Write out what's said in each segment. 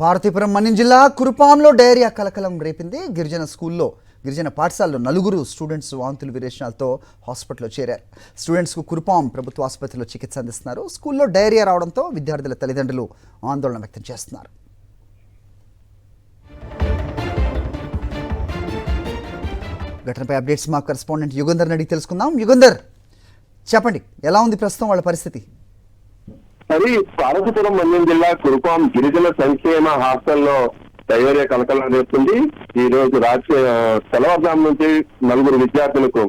పార్వతీపురం మన్యం జిల్లా కురుపాంలో డయేరియా కలకలం రేపింది. గిరిజన పాఠశాలలో నలుగురు స్టూడెంట్స్ వాంతులు విరేచనాలతో హాస్పిటల్లో చేరారు. స్టూడెంట్స్కు కురుపాం ప్రభుత్వ ఆసుపత్రిలో చికిత్స అందిస్తున్నారు. స్కూల్లో డయేరియా రావడంతో విద్యార్థుల తల్లిదండ్రులు ఆందోళన వ్యక్తం చేస్తున్నారు. ఘటనపై అప్డేట్స్ మా కరెస్పాండెంట్ యుగంధర్ అడిగి తెలుసుకుందాం. యుగంధర్, చెప్పండి, ఎలా ఉంది ప్రస్తుతం వాళ్ళ పరిస్థితి? అది పార్వతీపురం మన్యం జిల్లా కురుపాం గిరిజన సంక్షేమ హాస్టల్లో డయేరియా కలకలం రేపుతుంది. ఈ రోజు రాత్రి తెల్లవారుజాము నుంచి నలుగురు విద్యార్థులకు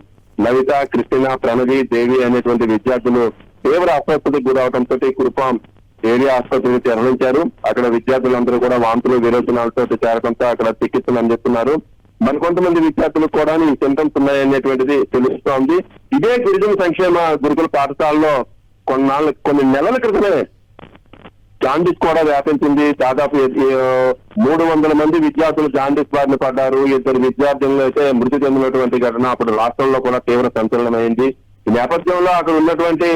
లలిత, క్రిస్టినా, ప్రణవి, దేవి అనేటువంటి విద్యార్థులు తీవ్ర అస్వస్థతకు గురవడంతో కురుపాం ఏరియా ఆసుపత్రికి తరలించారు. అక్కడ విద్యార్థులందరూ కూడా వాంతులు విరోచనాలతో చేరడంతో అక్కడ చికిత్సలు అందిస్తున్నారు. మరికొంతమంది విద్యార్థులకు కూడా ఈ సింటమ్స్ ఉన్నాయనేటువంటిది తెలుస్తోంది. ఇదే గిరిజన సంక్షేమ గురుకుల పాఠశాలలో కొన్ని నెలల క్రితమే జాండీస్ కూడా వ్యాపించింది. దాదాపు 300 మంది విద్యార్థులు జాండీస్ బారిన పడ్డారు. 2 విద్యార్థులను అయితే మృతి చెందినటువంటి ఘటన అప్పుడు రాష్ట్రంలో కూడా తీవ్ర సంచలనమైంది. ఈ నేపథ్యంలో అక్కడ ఉన్నటువంటి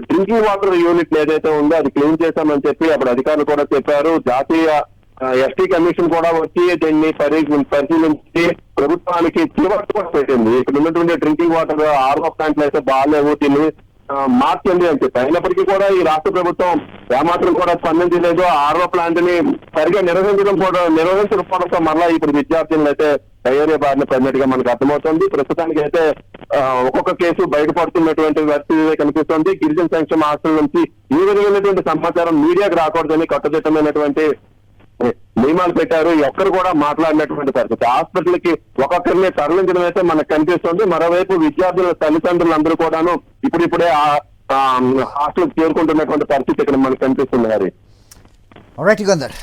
డ్రింకింగ్ వాటర్ యూనిట్ ఏదైతే ఉందో అది క్లీన్ చేశామని చెప్పి అప్పుడు అధికారులు కూడా చెప్పారు. జాతీయ ఎస్టీ కమిషన్ కూడా వచ్చి దీన్ని పరిశీలించి ప్రభుత్వానికి చివరి కూడా పెట్టింది. ఇక్కడ ఉన్నటువంటి డ్రింకింగ్ వాటర్ ఆర్ఓ ప్లాంట్లు అయితే బాగాలేవు, దీన్ని మార్చండి అని చెప్పి. అయినప్పటికీ కూడా ఈ రాష్ట్ర ప్రభుత్వం ఏమాత్రం కూడా స్పందించలేదు. ఆర్ఓ ప్లాంట్ ని సరిగా నిర్వహించకపోవడంతో మరలా ఇప్పుడు విద్యార్థులను అయితే డయేరియా బారిన పడినట్టుగా మనకు అర్థమవుతుంది. ప్రస్తుతానికి అయితే ఒక్కొక్క కేసు బయటపడుతున్నటువంటి పరిస్థితి కనిపిస్తోంది. గిరిజన సంక్షేమ హాస్టల్ నుంచి ఈ విధమైనటువంటి సమాచారం మీడియాకు రాకూడదని కట్టుదిట్టమైనటువంటి నియమాలు పెట్టారు. ఒక్కరు కూడా మాట్లాడినటువంటి పరిస్థితి. హాస్పిటల్ కి ఒక్కొక్కరిని తరలించడం అయితే మనకు కనిపిస్తుంది. మరోవైపు విద్యార్థుల తల్లిదండ్రులు అందరూ కూడాను ఇప్పుడిప్పుడే హాస్టల్ చేరుకుంటున్నటువంటి పరిస్థితి ఇక్కడ మనకు కనిపిస్తుంది. ఆల్రైట్ యుగంధర్.